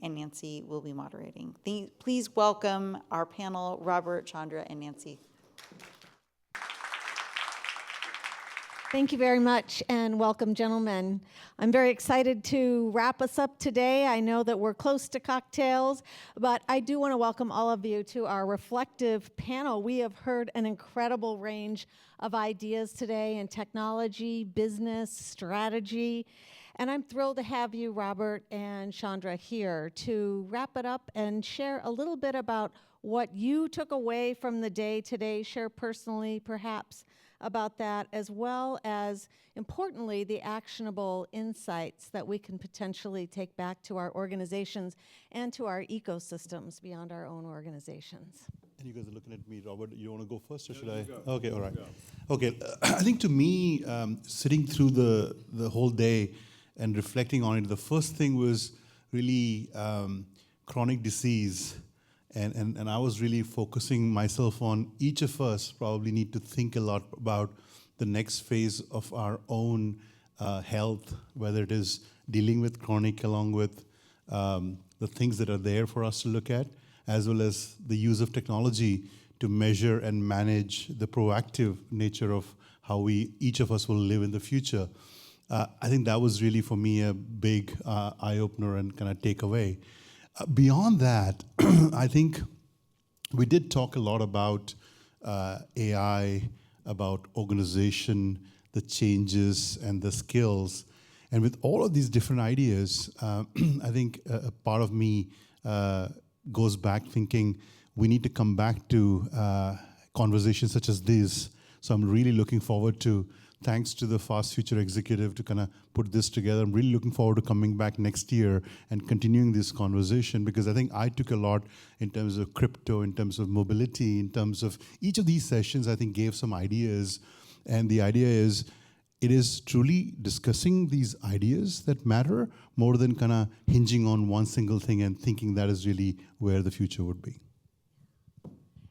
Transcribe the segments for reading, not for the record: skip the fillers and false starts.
and Nancy will be moderating. Please welcome our panel, Robert, Chandra, and Nancy. Thank you very much, and welcome, gentlemen. I'm very excited to wrap us up today. I know that we're close to cocktails, but I do want to welcome all of you to our reflective panel. We have heard an incredible range of ideas today in technology, business, strategy, and I'm thrilled to have you, Robert and Chandra, here to wrap it up and share a little bit about what you took away from the day today, share personally, perhaps, about that, as well as, importantly, the actionable insights that we can potentially take back to our organizations and to our ecosystems beyond our own organizations. And you guys are looking at me, Robert. You want to go first, or should I? Okay, all right. Okay, I think to me, sitting through the whole day and reflecting on it, the first thing was really chronic disease. And I was really focusing myself on each of us probably need to think a lot about the next phase of our own health, whether it is dealing with chronic along with the things that are there for us to look at, as well as the use of technology to measure and manage the proactive nature of how each of us will live in the future. I think that was really, for me, a big eye-opener and kind of takeaway. Beyond that, I think we did talk a lot about AI, about organization, the changes and the skills. And with all of these different ideas, I think a part of me goes back thinking we need to come back to conversations such as this. So I'm really looking forward to, thanks to the Fast Future executive to kind of put this together. I'm really looking forward to coming back next year and continuing this conversation, because I think I took a lot in terms of crypto, in terms of mobility, in terms of each of these sessions, I think gave some ideas. And the idea is, it is truly discussing these ideas that matter more than kind of hinging on one single thing and thinking that is really where the future would be.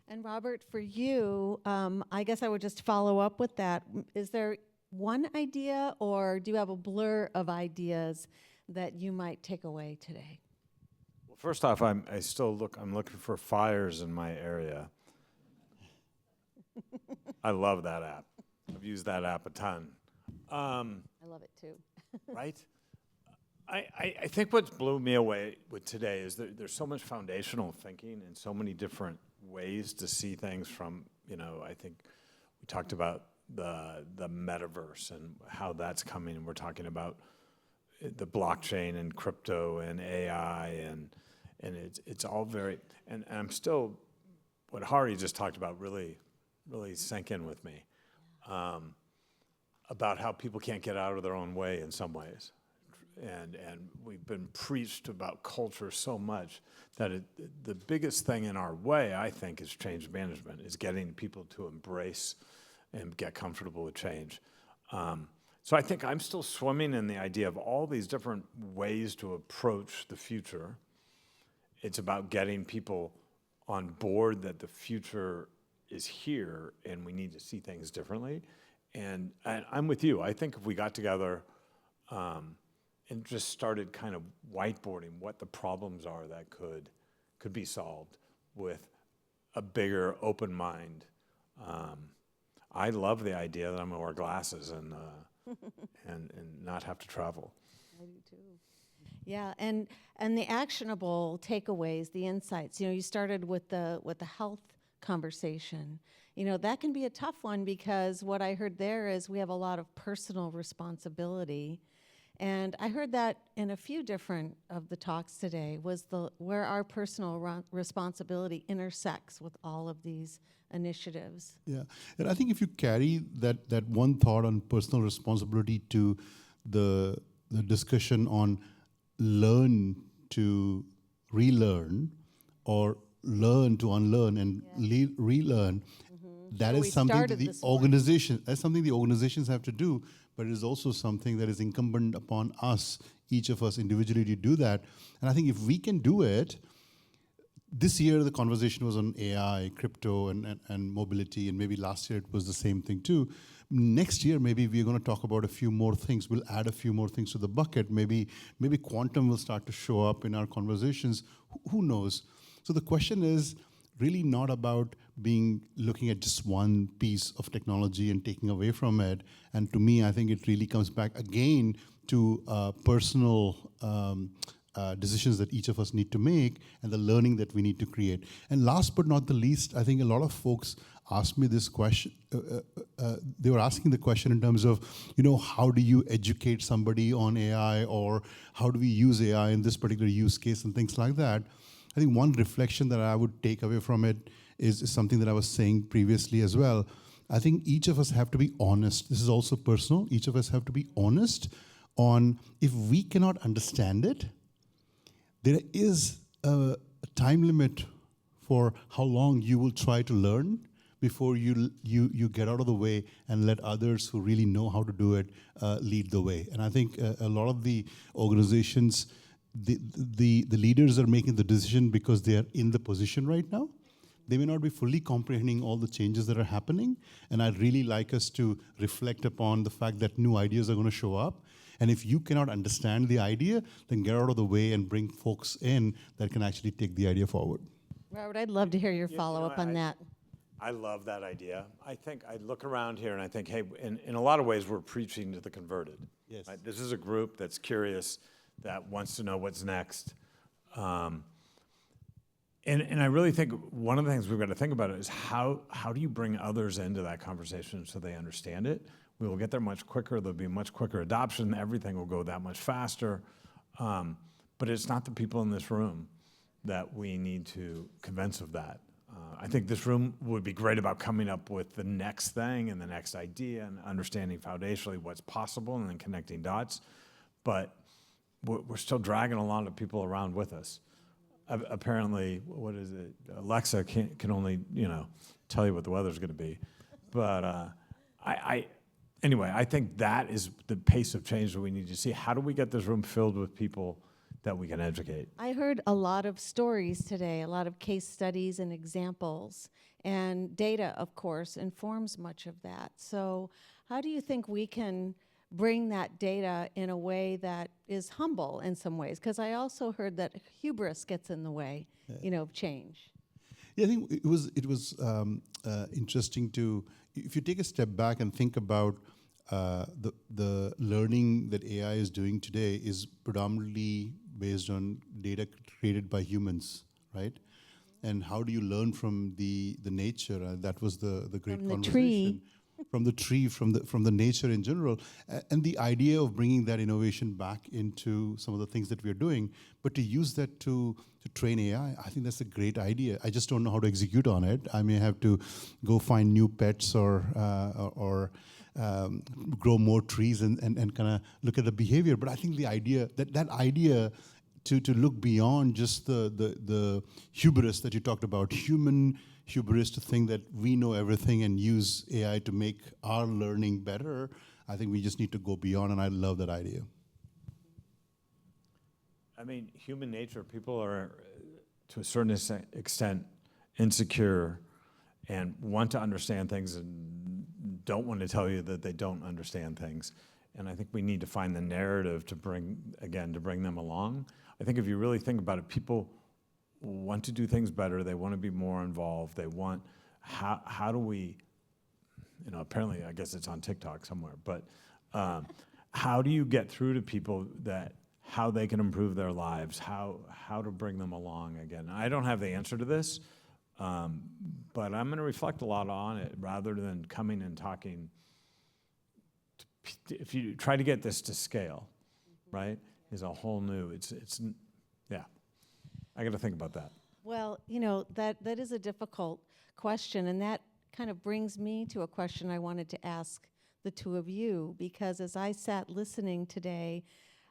And Robert, for you, I guess I would just follow up with that. Is there one idea, or do you have a blur of ideas that you might take away today? Well, first off, I'm looking for fires in my area. I love that app. I've used that app a ton. I love it too. Right? I think what blew me away with today is that there's so much foundational thinking and so many different ways to see things from, I think we talked about the metaverse and how that's coming, and we're talking about the blockchain and crypto and AI, and it's all very, and I'm still, what Hari just talked about really sank in with me, about how people can't get out of their own way in some ways. And we've been preached about culture so much that the biggest thing in our way, I think, is change management, is getting people to embrace and get comfortable with change. So I think I'm still swimming in the idea of all these different ways to approach the future. It's about getting people on board that the future is here and we need to see things differently. And I'm with you. I think if we got together and just started kind of whiteboarding what the problems are that could be solved with a bigger open mind. I love the idea that I'm gonna wear glasses and not have to travel. I do too. Yeah, and the actionable takeaways, the insights. You started with the health conversation. That can be a tough one, because what I heard there is we have a lot of personal responsibility. And I heard that in a few different of the talks today, was where our personal responsibility intersects with all of these initiatives. Yeah, and I think if you carry that one thought on personal responsibility to the discussion on learn to relearn, or learn to unlearn and relearn, that is something that the organizations have to do. But it is also something that is incumbent upon us, each of us individually, to do that. And I think if we can do it, this year the conversation was on AI, crypto, and mobility, and maybe last year it was the same thing too. Next year, maybe we're going to talk about a few more things. We'll add a few more things to the bucket. Maybe quantum will start to show up in our conversations. Who knows? So the question is really not about looking at just one piece of technology and taking away from it. And to me, I think it really comes back again to personal decisions that each of us need to make and the learning that we need to create. And last but not the least, I think a lot of folks asked me this question. They were asking the question in terms of, how do you educate somebody on AI, or how do we use AI in this particular use case and things like that. I think one reflection that I would take away from it is something that I was saying previously as well. I think each of us have to be honest. This is also personal. Each of us have to be honest on, if we cannot understand it, there is a time limit for how long you will try to learn before you get out of the way and let others who really know how to do it lead the way. And I think a lot of the organizations, the leaders are making the decision because they are in the position right now. They may not be fully comprehending all the changes that are happening. And I'd really like us to reflect upon the fact that new ideas are going to show up. And if you cannot understand the idea, then get out of the way and bring folks in that can actually take the idea forward. Robert, I'd love to hear your follow-up on that. I love that idea. I think I look around here and I think, hey, in a lot of ways, we're preaching to the converted. Yes. Right? This is a group that's curious, that wants to know what's next. And I really think one of the things we've got to think about is how do you bring others into that conversation so they understand it? We will get there much quicker. There'll be much quicker adoption. Everything will go that much faster. But it's not the people in this room that we need to convince of that. I think this room would be great about coming up with the next thing and the next idea and understanding foundationally what's possible and then connecting dots. But we're still dragging a lot of people around with us. Apparently, what is it? Alexa can only tell you what the weather's going to be. But anyway, I think that is the pace of change that we need to see. How do we get this room filled with people that we can educate? I heard a lot of stories today, a lot of case studies and examples, and data, of course, informs much of that. So how do you think we can bring that data in a way that is humble in some ways? Because I also heard that hubris gets in the way, of change. Yeah, I think it was interesting to, if you take a step back and think about the learning that AI is doing today is predominantly based on data created by humans, right? And how do you learn from the nature? That was the great From the conversation. tree. From the tree, from the nature in general, and the idea of bringing that innovation back into some of the things that we're doing, but to use that to train AI, I think that's a great idea. I just don't know how to execute on it. I may have to go find new pets or grow more trees and kind of look at the behavior. But I think the idea, that idea to look beyond just the hubris that you talked about, human hubris to think that we know everything and use AI to make our learning better, I think we just need to go beyond, and I love that idea. I mean, human nature, people are, to a certain extent, insecure and want to understand things and don't want to tell you that they don't understand things. And I think we need to find the narrative to bring them along. I think if you really think about it, people want to do things better. They want to be more involved. They want, how do we, apparently I guess it's on TikTok somewhere, but how do you get through to people that how they can improve their lives, how to bring them along again? I don't have the answer to this, but I'm going to reflect a lot on it rather than coming and talking. If you try to get this to scale, right, is a whole new, yeah. I got to think about that. Well, that is a difficult question, and that kind of brings me to a question I wanted to ask the two of you, because as I sat listening today,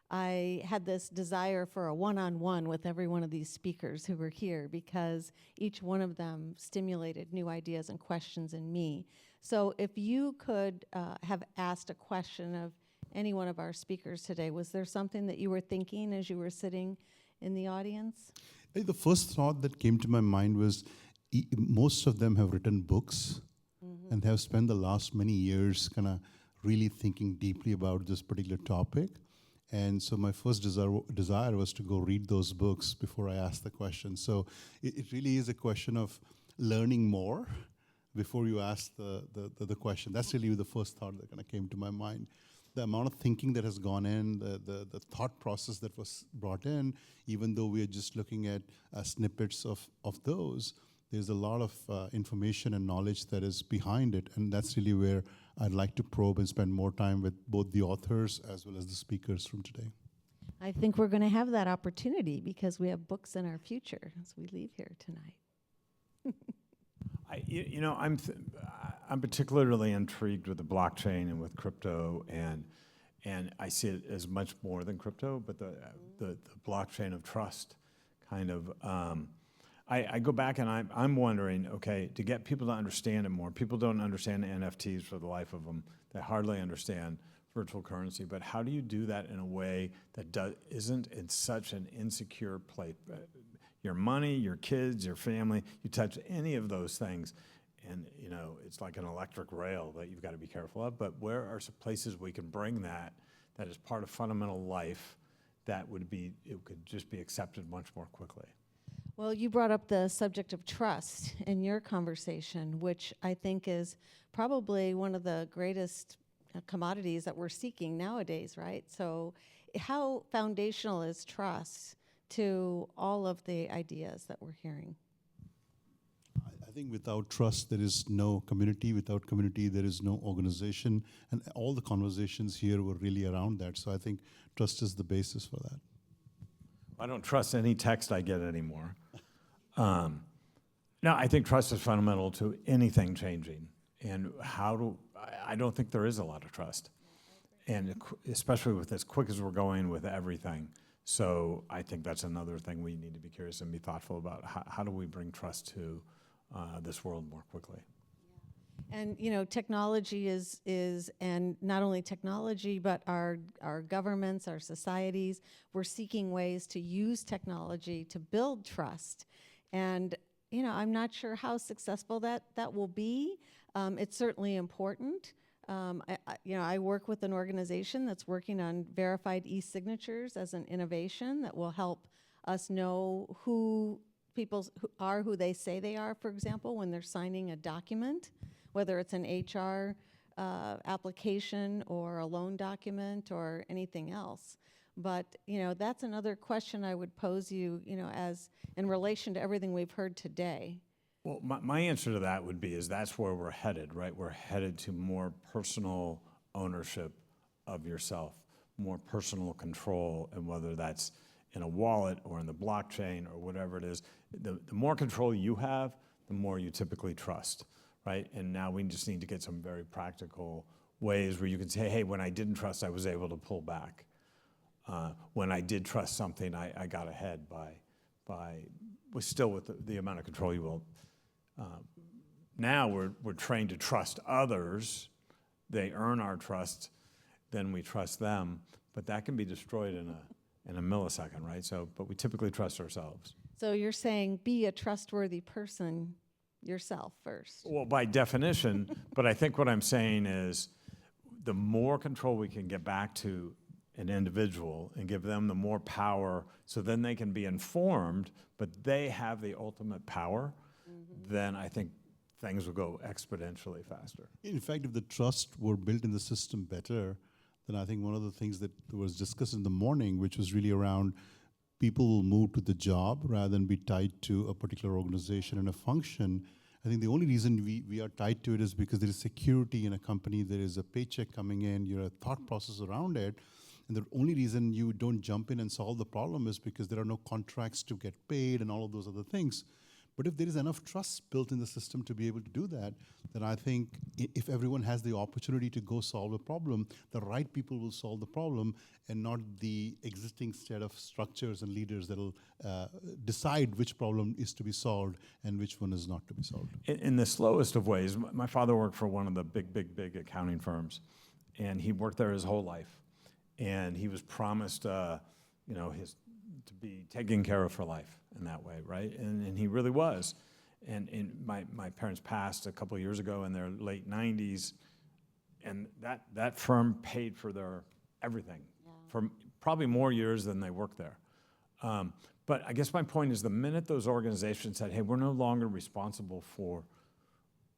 I had this desire for a one-on-one with every one of these speakers who were here, because each one of them stimulated new ideas and questions in me. So if you could have asked a question of any one of our speakers today, was there something that you were thinking as you were sitting in the audience? The first thought that came to my mind was most of them have written books and have spent the last many years kind of really thinking deeply about this particular topic. And so my first desire was to go read those books before I asked the question. So it really is a question of learning more before you ask the question. That's really the first thought that kind of came to my mind. The amount of thinking that has gone in, the thought process that was brought in, even though we are just looking at snippets of those, there's a lot of information and knowledge that is behind it. And that's really where I'd like to probe and spend more time with both the authors as well as the speakers from today. I think we're going to have that opportunity because we have books in our future as we leave here tonight. I'm particularly intrigued with the blockchain and with crypto, and I see it as much more than crypto, but the blockchain of trust kind of. I go back and I'm wondering, okay, to get people to understand it more. People don't understand NFTs for the life of them. They hardly understand virtual currency. But how do you do that in a way that isn't in such an insecure place? Your money, your kids, your family, you touch any of those things, and it's like an electric rail that you've got to be careful of. But where are some places we can bring that is part of fundamental life it could just be accepted much more quickly? Well, you brought up the subject of trust in your conversation, which I think is probably one of the greatest commodities that we're seeking nowadays, right? So how foundational is trust to all of the ideas that we're hearing? I think without trust, there is no community. Without community, there is no organization. And all the conversations here were really around that. So I think trust is the basis for that. I don't trust any text I get anymore. No, I think trust is fundamental to anything changing. And I don't think there is a lot of trust. And especially with as quick as we're going with everything. So I think that's another thing we need to be curious and be thoughtful about. How do we bring trust to this world more quickly? And technology is and not only technology, but our governments, our societies, we're seeking ways to use technology to build trust. And I'm not sure how successful that will be. It's certainly important. I work with an organization that's working on verified e-signatures as an innovation that will help us know who people are who they say they are, for example, when they're signing a document, whether it's an HR application or a loan document or anything else. But that's another question I would pose you, as in relation to everything we've heard today. Well, my answer to that would be that's where we're headed, right? We're headed to more personal ownership of yourself, more personal control, and whether that's in a wallet or in the blockchain or whatever it is, the more control you have, the more you typically trust, right? And now we just need to get some very practical ways where you can say, hey, when I didn't trust, I was able to pull back. When I did trust something, I got ahead with the amount of control you will. Now we're trained to trust others. They earn our trust, then we trust them. But that can be destroyed in a millisecond, right? But we typically trust ourselves. So you're saying be a trustworthy person yourself first. Well, by definition, but I think what I'm saying is the more control we can get back to an individual and give them the more power so then they can be informed, but they have the ultimate power, then I think things will go exponentially faster. In fact, if the trust were built in the system better, then I think one of the things that was discussed in the morning, which was really around people will move to the job rather than be tied to a particular organization and a function. I think the only reason we are tied to it is because there is security in a company, there is a paycheck coming in, you have a thought process around it. And the only reason you don't jump in and solve the problem is because there are no contracts to get paid and all of those other things. But if there is enough trust built in the system to be able to do that, then I think if everyone has the opportunity to go solve a problem, the right people will solve the problem and not the existing set of structures and leaders that will decide which problem is to be solved and which one is not to be solved. In the slowest of ways, my father worked for one of the big accounting firms, and he worked there his whole life. And he was promised, his to be taken care of for life in that way, right? And he really was. And my parents passed a couple of years ago in their late 90s, and that firm paid for their everything for probably more years than they worked there. But I guess my point is the minute those organizations said, hey, we're no longer responsible for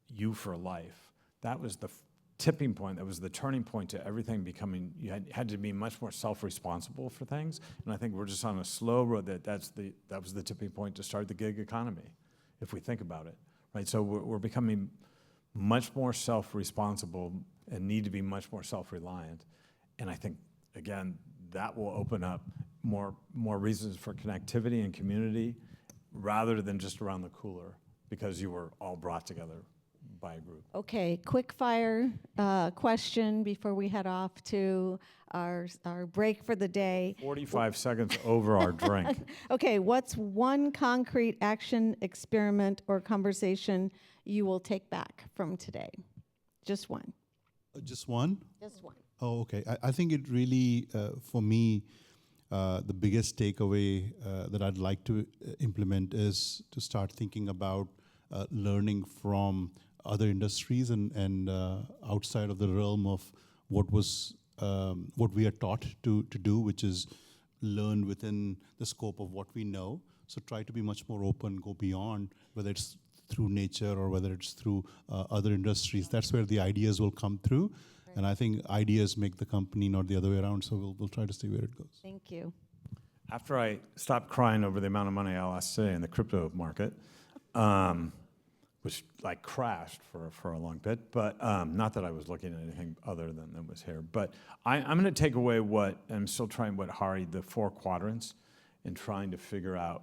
you for life, that was the tipping point, that was the turning point to everything becoming, you had to be much more self-responsible for things. And I think we're just on a slow road that was the tipping point to start the gig economy, if we think about it, right? So we're becoming much more self-responsible and need to be much more self-reliant. And I think, again, that will open up more reasons for connectivity and community rather than just around the cooler because you were all brought together by a group. Okay, quick fire question before we head off to our break for the day. 45 seconds over our drink. Okay, what's one concrete action, experiment, or conversation you will take back from today? Just one. Just one? Just one. Oh, okay. I think it really, for me, the biggest takeaway that I'd like to implement is to start thinking about learning from other industries and outside of the realm of what we are taught to do, which is learn within the scope of what we know. So try to be much more open, go beyond, whether it's through nature or whether it's through other industries. That's where the ideas will come through. And I think ideas make the company, not the other way around. So we'll try to see where it goes. Thank you. After I stopped crying over the amount of money I lost today in the crypto market, which like crashed for a long bit, but not that I was looking at anything other than that was here. But I'm going to take away I'm still trying what Hari, the 4 quadrants, and trying to figure out,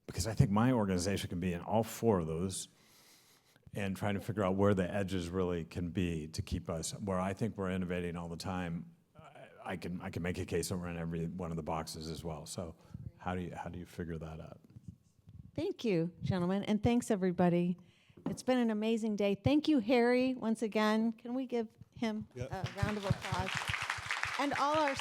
because I think my organization can be in all 4 of those, and trying to figure out where the edges really can be to keep us, where I think we're innovating all the time. I can make a case that we're in every one of the boxes as well. So how do you figure that out? Thank you, gentlemen, and thanks, everybody. It's been an amazing day. Thank you, Harry, once again. Can we give him a round of applause? And all our